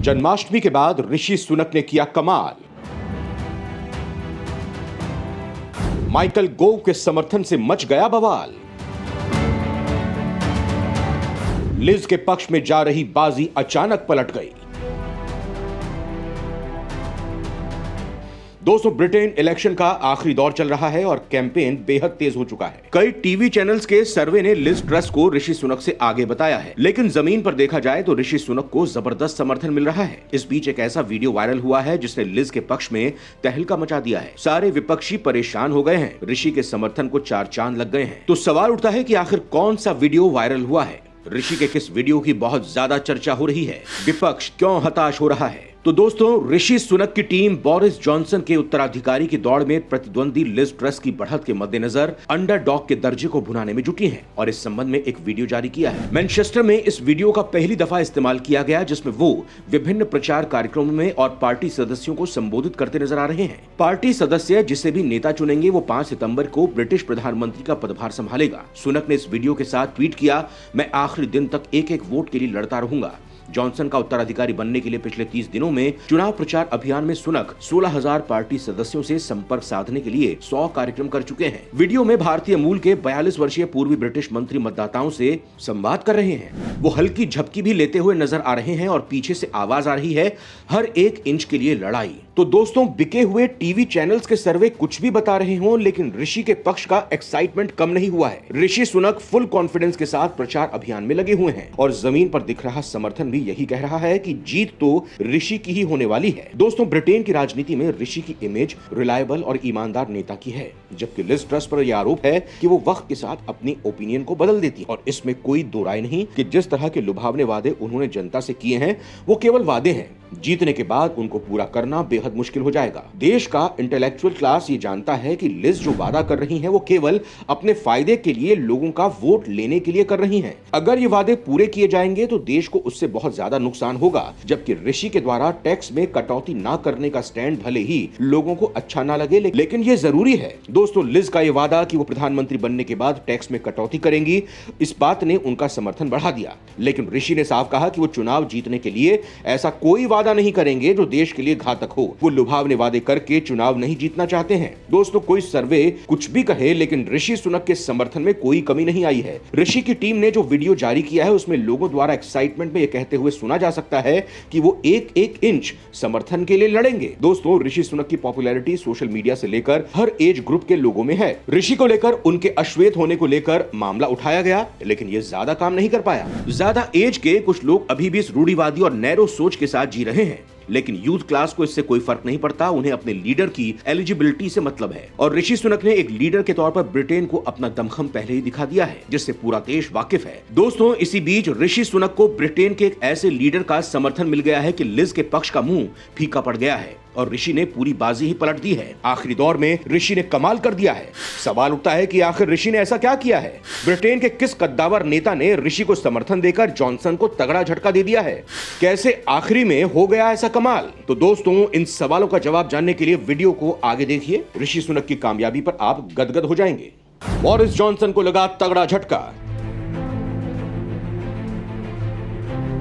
जन्माष्टमी के बाद ऋषि सुनक ने किया कमाल। माइकल गोव के समर्थन से मच गया बवाल। लिज के पक्ष में जा रही बाजी अचानक पलट गई। दोस्तों, ब्रिटेन इलेक्शन का आखिरी दौर चल रहा है और कैंपेन बेहद तेज हो चुका है। कई टीवी चैनल्स के सर्वे ने लिज ट्रस को ऋषि सुनक से आगे बताया है, लेकिन जमीन पर देखा जाए तो ऋषि सुनक को जबरदस्त समर्थन मिल रहा है। इस बीच एक ऐसा वीडियो वायरल हुआ है जिसने लिज के पक्ष में तहलका मचा दिया है। सारे विपक्षी परेशान हो गए हैं। ऋषि के समर्थन को 4 चांद लग गए हैं। तो सवाल उठता है कि आखिर कौन सा वीडियो वायरल हुआ है? ऋषि के किस वीडियो की बहुत ज्यादा चर्चा हो रही है? विपक्ष क्यों हताश हो रहा है? तो दोस्तों, ऋषि सुनक की टीम बोरिस जॉनसन के उत्तराधिकारी की दौड़ में प्रतिद्वंदी लिज ट्रस की बढ़त के मद्देनजर अंडरडॉग के दर्जे को भुनाने में जुटी है और इस संबंध में एक वीडियो जारी किया है। मैनचेस्टर में इस वीडियो का पहली दफा इस्तेमाल किया गया, जिसमें वो विभिन्न प्रचार कार्यक्रमों में और पार्टी सदस्यों को संबोधित करते नजर आ रहे हैं। पार्टी सदस्य जिसे भी नेता चुनेंगे वो 5 सितंबर को ब्रिटिश प्रधानमंत्री का पदभार संभालेगा। सुनक ने इस वीडियो के साथ ट्वीट किया, मैं आखिरी दिन तक एक वोट के लिए लड़ता रहूंगा। जॉनसन का उत्तराधिकारी बनने के लिए पिछले 30 दिनों में चुनाव प्रचार अभियान में सुनक 16,000 पार्टी सदस्यों से संपर्क साधने के लिए 100 कार्यक्रम कर चुके हैं। वीडियो में भारतीय मूल के 42 वर्षीय पूर्वी ब्रिटिश मंत्री मतदाताओं से संवाद कर रहे हैं। वो हल्की झपकी भी लेते हुए नजर आ रहे हैं और पीछे से आवाज आ रही है, हर एक इंच के लिए लड़ाई। तो दोस्तों, बिके हुए टीवी चैनल्स के सर्वे कुछ भी बता रहे हों, लेकिन ऋषि के पक्ष का एक्साइटमेंट कम नहीं हुआ है। ऋषि सुनक फुल कॉन्फिडेंस के साथ प्रचार अभियान में लगे हुए हैं और जमीन पर दिख रहा समर्थन भी यही कह रहा है कि जीत तो ऋषि की ही होने वाली है। दोस्तों, ब्रिटेन की राजनीति में ऋषि की इमेज रिलायबल और ईमानदार नेता की है, जबकि लिज ट्रस पर यह आरोप है कि वो वक्त के साथ अपनी ओपिनियन को बदल देती है। और इसमें कोई दो राय नहीं कि जिस तरह के लुभावने वादे उन्होंने जनता से किए हैं वो केवल वादे हैं। जीतने के बाद उनको पूरा करना बेहद मुश्किल हो जाएगा। देश का इंटेलेक्चुअल क्लास ये जानता है कि लिज जो वादा कर रही हैं वो केवल अपने फायदे के लिए, लोगों का वोट लेने के लिए कर रही हैं। अगर ये वादे पूरे किए जाएंगे तो देश को उससे बहुत ज्यादा नुकसान होगा, जबकि ऋषि के द्वारा टैक्स में कटौती ना करने का स्टैंड भले ही लोगों को अच्छा ना लगे, लेकिन ये जरूरी है। दोस्तों, लिज का ये वादा कि वो प्रधानमंत्री बनने के बाद टैक्स में कटौती करेंगी, इस बात ने उनका समर्थन बढ़ा दिया। लेकिन ऋषि ने साफ कहा कि वो चुनाव जीतने के लिए ऐसा कोई वादा नहीं करेंगे जो देश के लिए घातक हो। वो लुभावने वादे करके चुनाव नहीं जीतना चाहते हैं। दोस्तों, कोई सर्वे कुछ भी कहे, लेकिन ऋषि सुनक के समर्थन में कोई कमी नहीं आई है। ऋषि की टीम ने जो वीडियो जारी किया है उसमें लोगों द्वारा एक्साइटमेंट में यह कहते हुए सुना जा सकता है कि वो एक इंच समर्थन के लिए लड़ेंगे। दोस्तों, ऋषि सुनक की पॉपुलैरिटी सोशल मीडिया से लेकर हर एज ग्रुप के लोगों में है। ऋषि को लेकर उनके अश्वेत होने को लेकर मामला उठाया गया, लेकिन ये ज्यादा काम नहीं कर पाया। ज्यादा एज के कुछ लोग अभी भी इस रूढ़िवादी और नैरो सोच के साथ जी रहे हैं, लेकिन यूथ क्लास को इससे कोई फर्क नहीं पड़ता। उन्हें अपने लीडर की एलिजिबिलिटी से मतलब है और ऋषि सुनक ने एक लीडर के तौर पर ब्रिटेन को अपना दमखम पहले ही दिखा दिया है, जिससे पूरा देश वाकिफ है। दोस्तों, इसी बीच ऋषि सुनक को ब्रिटेन के एक ऐसे लीडर का समर्थन मिल गया है कि लिज के पक्ष का मुंह फीका पड़ गया है और ऋषि ने पूरी बाजी ही पलट दी है। आखिरी दौर में ऋषि ने कमाल कर दिया है। सवाल उठता है कि आखिर ऋषि ने ऐसा क्या किया है? ब्रिटेन के किस कद्दावर नेता ने ऋषि को समर्थन देकर जॉनसन को तगड़ा झटका दे दिया है? कैसे आखिरी में हो गया ऐसा कमाल? तो दोस्तों, इन सवालों का जवाब जानने के लिए वीडियो को आगे देखिए। ऋषि सुनक की कामयाबी पर आप गदगद हो जाएंगे। बोरिस जॉनसन को लगा तगड़ा झटका।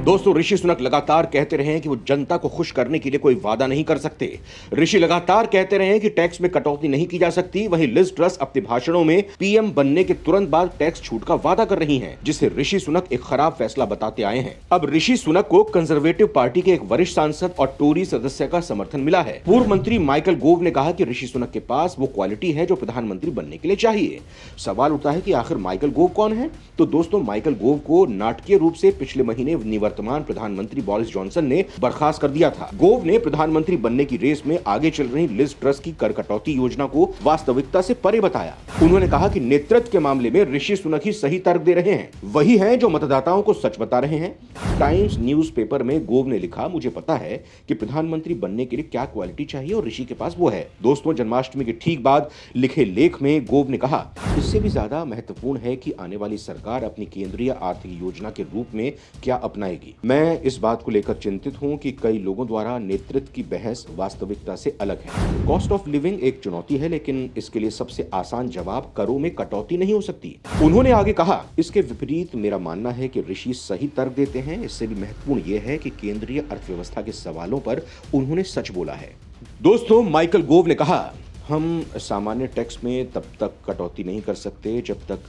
दोस्तों, ऋषि सुनक लगातार कहते रहे हैं कि वो जनता को खुश करने के लिए कोई वादा नहीं कर सकते। ऋषि लगातार कहते रहे हैं कि टैक्स में कटौती नहीं की जा सकती। वहीं लिज ट्रस अपने भाषणों में पीएम बनने के तुरंत बाद टैक्स छूट का वादा कर रही हैं, जिसे ऋषि सुनक एक खराब फैसला बताते आए हैं। अब ऋषि सुनक को कंजर्वेटिव पार्टी के एक वरिष्ठ सांसद और टोरी सदस्य का समर्थन मिला है। पूर्व मंत्री माइकल गोव ने कहा कि ऋषि सुनक के पास वो क्वालिटी है जो प्रधानमंत्री बनने के लिए चाहिए। सवाल उठता है कि आखिर माइकल गोव कौन है? तो दोस्तों, माइकल गोव को नाटकीय रूप से पिछले महीने वर्तमान प्रधानमंत्री बोरिस जॉनसन ने बर्खास्त कर दिया था। गोव ने प्रधानमंत्री बनने की रेस में आगे चल रही लिज ट्रस की कर कटौती योजना को वास्तविकता से परे बताया। उन्होंने कहा कि नेतृत्व के मामले में ऋषि सुनक ही सही तर्क दे रहे हैं, वही हैं जो मतदाताओं को सच बता रहे हैं। टाइम्स न्यूज़पेपर में गोव ने लिखा, मुझे पता है कि प्रधानमंत्री बनने के लिए क्या क्वालिटी चाहिए और ऋषि के पास वो है। दोस्तों, जन्माष्टमी के ठीक बाद लिखे लेख में गोव ने कहा, इससे भी ज्यादा महत्वपूर्ण है कि आने वाली सरकार अपनी केंद्रीय आर्थिक योजना के रूप में क्या अपनाएगी। होगी। मैं इस बात को लेकर चिंतित हूं कि कई लोगों द्वारा नेतृत्व की बहस वास्तविकता से अलग है। कॉस्ट ऑफ लिविंग एक चुनौती है, लेकिन इसके लिए सबसे आसान जवाब करों में कटौती नहीं हो सकती। उन्होंने आगे कहा, इसके विपरीत मेरा मानना है कि ऋषि सही तर्क देते हैं। इससे भी महत्वपूर्ण यह है कि केंद्रीय अर्थव्यवस्था के सवालों पर उन्होंने सच बोला है। दोस्तों, माइकल गोव ने कहा, हम सामान्य टैक्स में तब तक कटौती नहीं कर सकते जब तक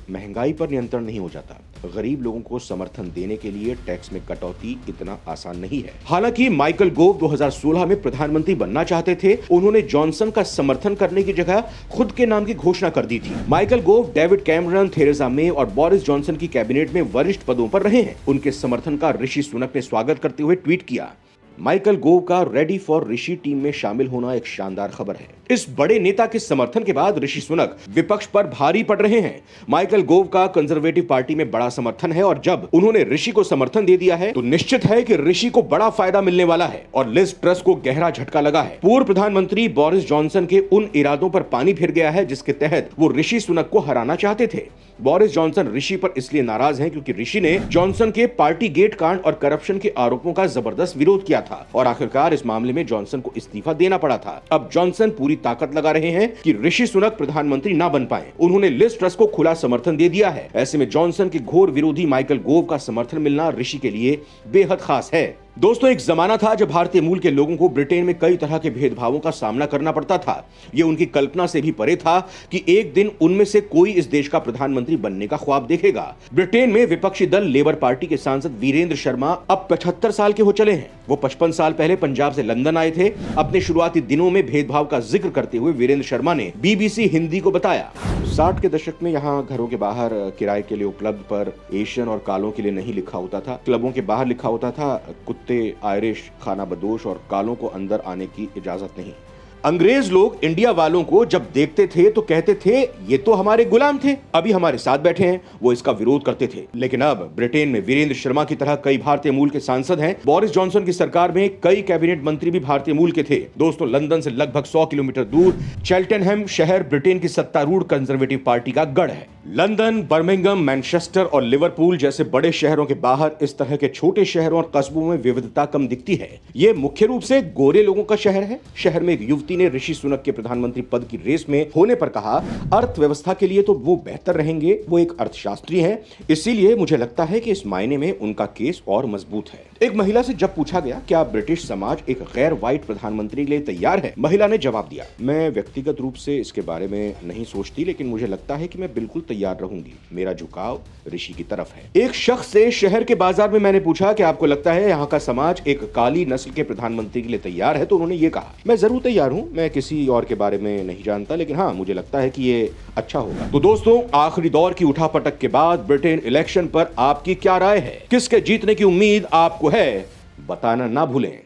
महंगाई पर नियंत्रण नहीं हो जाता। गरीब लोगों को समर्थन देने के लिए टैक्स में कटौती इतना आसान नहीं है। हालांकि माइकल गोव 2016 में प्रधानमंत्री बनना चाहते थे। उन्होंने जॉनसन का समर्थन करने की जगह खुद के नाम की घोषणा कर दी थी। Michael gov David Cameron, Theresa May और बोरिस जॉनसन की कैबिनेट में वरिष्ठ पदों पर रहे हैं। उनके समर्थन का ऋषि सुनक ने स्वागत करते हुए ट्वीट किया, माइकल गोव का रेडी फॉर ऋषि टीम में शामिल होना एक शानदार खबर है। इस बड़े नेता के समर्थन के बाद ऋषि सुनक विपक्ष पर भारी पड़ रहे हैं। माइकल गोव का कंजर्वेटिव पार्टी में बड़ा समर्थन है और जब उन्होंने ऋषि को समर्थन दे दिया है तो निश्चित है कि ऋषि को बड़ा फायदा मिलने वाला है और लिज ट्रस को गहरा झटका लगा है। पूर्व प्रधानमंत्री बोरिस जॉनसन के उन इरादों पर पानी फिर गया है जिसके तहत वो ऋषि सुनक को हराना चाहते थे। बोरिस जॉनसन ऋषि पर इसलिए नाराज हैं क्योंकि ऋषि ने जॉनसन के पार्टी गेट कांड और करप्शन के आरोपों का जबरदस्त विरोध किया था और आखिरकार इस मामले में जॉनसन को इस्तीफा देना पड़ा था। अब जॉनसन पूरी ताकत लगा रहे हैं कि ऋषि सुनक प्रधानमंत्री ना बन पाए। उन्होंने लिज ट्रस को खुला समर्थन दे दिया है। ऐसे में जॉनसन के घोर विरोधी माइकल गोव का समर्थन मिलना ऋषि के लिए बेहद खास है। दोस्तों, एक जमाना था जब भारतीय मूल के लोगों को ब्रिटेन में कई तरह के भेदभावों का सामना करना पड़ता था। ये उनकी कल्पना से भी परे था कि एक दिन उनमें से कोई इस देश का प्रधानमंत्री बनने का ख्वाब देखेगा। ब्रिटेन में विपक्षी दल लेबर पार्टी के सांसद वीरेंद्र शर्मा अब 75 साल के हो चले हैं। वो 55 साल पहले पंजाब से लंदन आए थे। अपने शुरुआती दिनों में भेदभाव का जिक्र करते हुए वीरेंद्र शर्मा ने BBC हिंदी को बताया, 60 के दशक में यहाँ घरों के बाहर किराए के लिए उपलब्ध पर एशियन और कालों के लिए नहीं लिखा होता था। क्लबों के बाहर लिखा होता था, कुत्ते, आयरिश, खाना बदोश और कालों को अंदर आने की इजाजत नहीं। अंग्रेज लोग इंडिया वालों को जब देखते थे तो कहते थे, ये तो हमारे गुलाम थे, अभी हमारे साथ बैठे हैं। वो इसका विरोध करते थे। लेकिन अब ब्रिटेन में वीरेंद्र शर्मा की तरह कई भारतीय मूल के सांसद हैं। बोरिस जॉनसन की सरकार में कई कैबिनेट मंत्री भी भारतीय मूल के थे। दोस्तों, लंदन से लगभग 100 किलोमीटर दूर चेल्टेनहम शहर ब्रिटेन की सत्तारूढ़ कंजर्वेटिव पार्टी का गढ़ है। लंदन, बर्मिंघम, मैनचेस्टर और लिवरपूल जैसे बड़े शहरों के बाहर इस तरह के छोटे शहरों और कस्बों में विविधता कम दिखती है। ये मुख्य रूप से गोरे लोगों का शहर है। शहर में एक युवती ने ऋषि सुनक के प्रधानमंत्री पद की रेस में होने पर कहा, अर्थव्यवस्था के लिए तो वो बेहतर रहेंगे, वो एक अर्थशास्त्री हैं, इसीलिए मुझे लगता है कि इस मायने में उनका केस और मजबूत है। एक महिला से जब पूछा गया, क्या ब्रिटिश समाज एक गैर व्हाइट प्रधानमंत्री के लिए तैयार है, महिला ने जवाब दिया, मैं व्यक्तिगत रूप से इसके बारे में नहीं सोचती, लेकिन मुझे लगता है कि मैं बिल्कुल तैयार रहूंगी। मेरा झुकाव ऋषि की तरफ है। एक शख्स से शहर के बाजार में मैंने पूछा कि आपको लगता है यहाँ का समाज एक काली नस्ल के प्रधानमंत्री के लिए तैयार है, तो उन्होंने ये कहा, मैं जरूर तैयार हूँ। मैं किसी और के बारे में नहीं जानता, लेकिन हाँ, मुझे लगता है कि ये अच्छा होगा। तो दोस्तों, आखिरी दौर की उठापटक के बाद ब्रिटेन इलेक्शन पर आपकी क्या राय है? किसके जीतने की उम्मीद आपको है? बताना ना भूलें।